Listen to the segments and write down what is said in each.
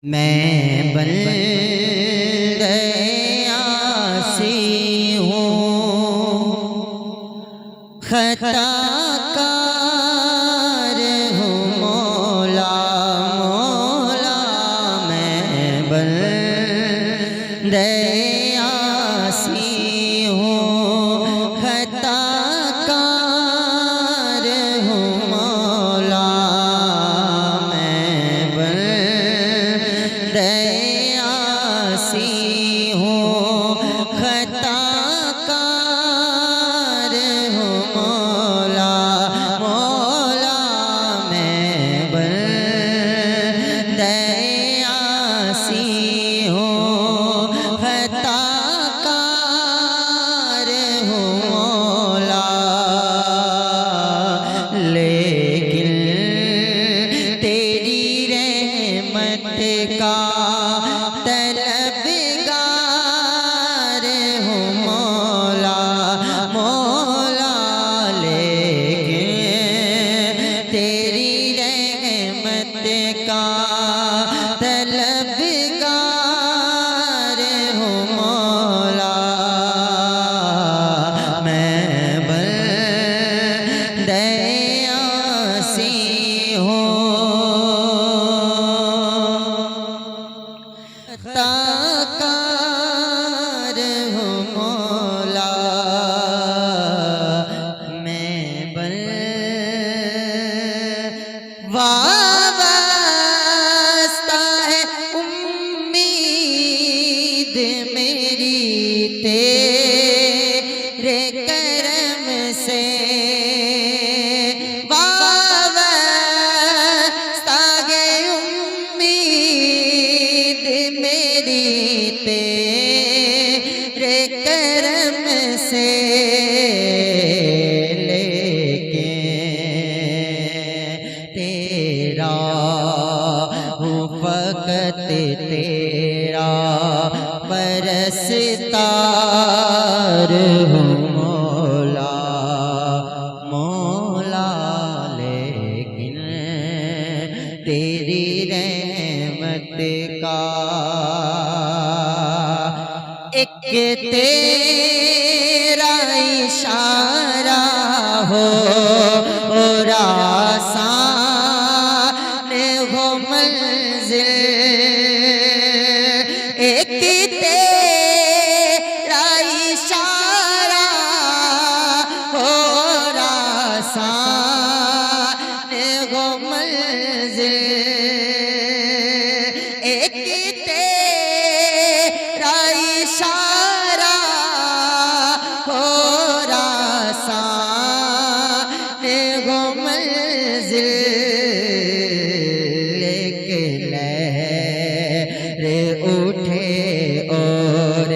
मैं बन गयासी हूँ, खताकार हूँ मौला मौला। मैं बन गयासी हूँ, खताकार हूँ मौला। मैं बन दयासी हूँ, खताकार हूँ मौला मौला। मैं बन दयासी हूँ, खताकार हूँ मौला। लेकिन तेरी रहमत का तलबगार हूँ मौला मौला। लेकिन तेरी रहमत का तलबगार हूँ मौला। मैं बन दयासी हूँ, खताकार हूँ मौला। मैं बन वाबस्ता है उम्मीद मेरी तेरे करम से। वाबस्ता है उम्मीद मेरी तेरे करम से। लेकिन तेरा हूँ फकत तेरा परस्तार हूँ मौला मौला। लेकिन तेरी रहमत का एक तेरा इशारा हो और आसान हो मंजिल। एक तेरा इशारा हो और आसान हो मंजिल। एक तेरा इशारा हो और आसान हो मंजिल। एक लहर उठे और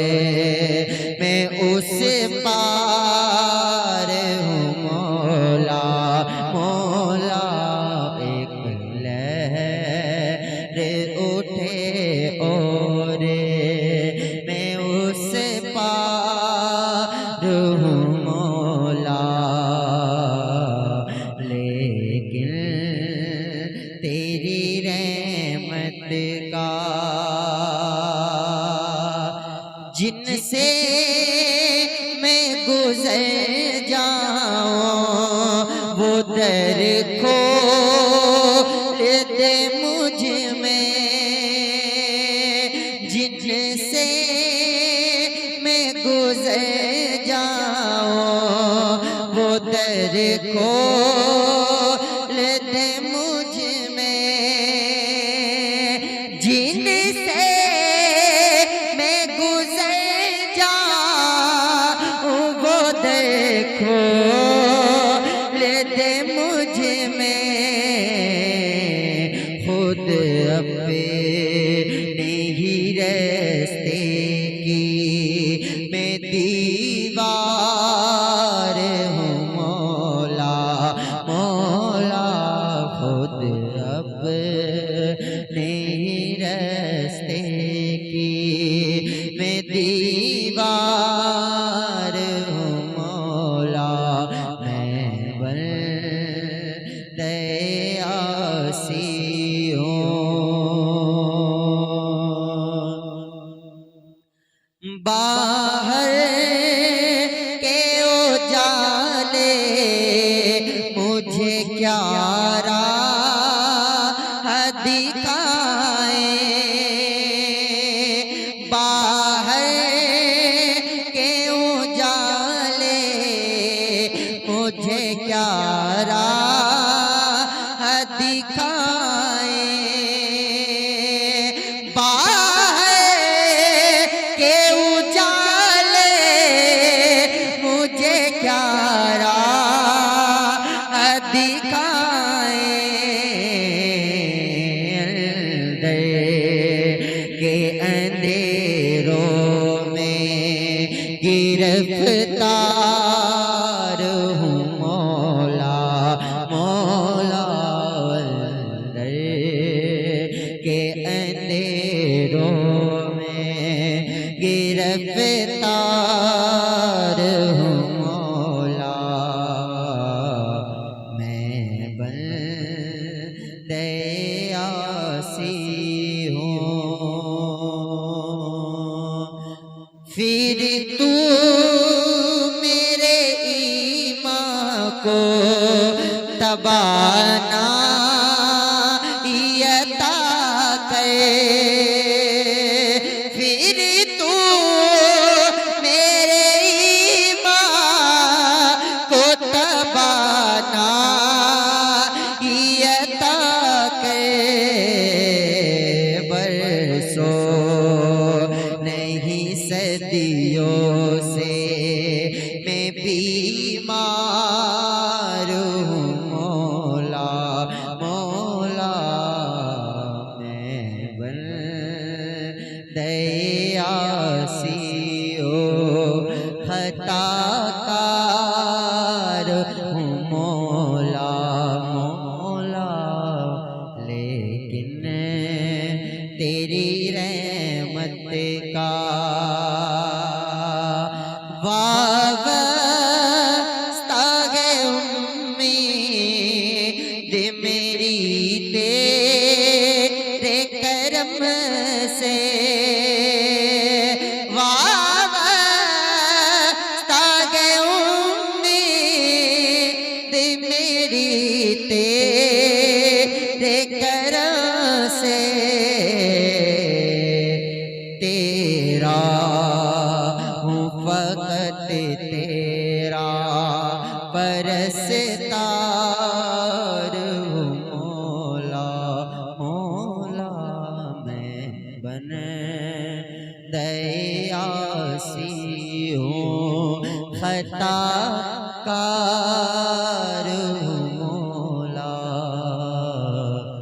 मैं उस पार हूँ मौला मौला। एक लहर उठे और मैं उस पार हूँ मौला। लेकिन तेरी रहमत का जिनसे मैं गुजर जाऊं वो दर खोल दे मुझ में। जिनसे मैं गुजर जाऊं वो दर खोल दे मुझ में। जिनसे मैं गुजर जाऊं वो देखो ले मुझ में। खुद अपने ही रास्ते की मैं दीवार हूँ मौला मौला। खुद अपने ही रास्ते की मैं दीवार हूँ मौला। मैं बन दयासी हूँ। बाहर के उजाले मुझे क्या राह दिखाए, बाहर के उजाले मुझे क्या राह दिखाए, बाहर के उजाले मुझे क्या राह दिखाए, अंदर के अंधेरों में गिरफ्तार हूँ मौला मौला, अंदर के अंधेरों में गिरफ्तार हूँ मौला, मैं बंदे आसी हूँ, फिर तू मेरे ईमान को तबाना यता करे, फिर तू मेरे ईमान को तबाना यता करे, बरसों नहीं सदियों से मैं बीमार हूँ मौला मौला, मैं बंदे आसी हूँ, खताकार हूँ मौला मौला, लेकिन तेरी रहमत का वास्ता है उम्मीद मेरी तेरे करम से, वास्ता है उम्मीद मेरी तेरे करम से, तेरा हूँ फकत तेरा परस्तार हूँ मौला मौला, मैं बंदे आसी हूँ, खताकार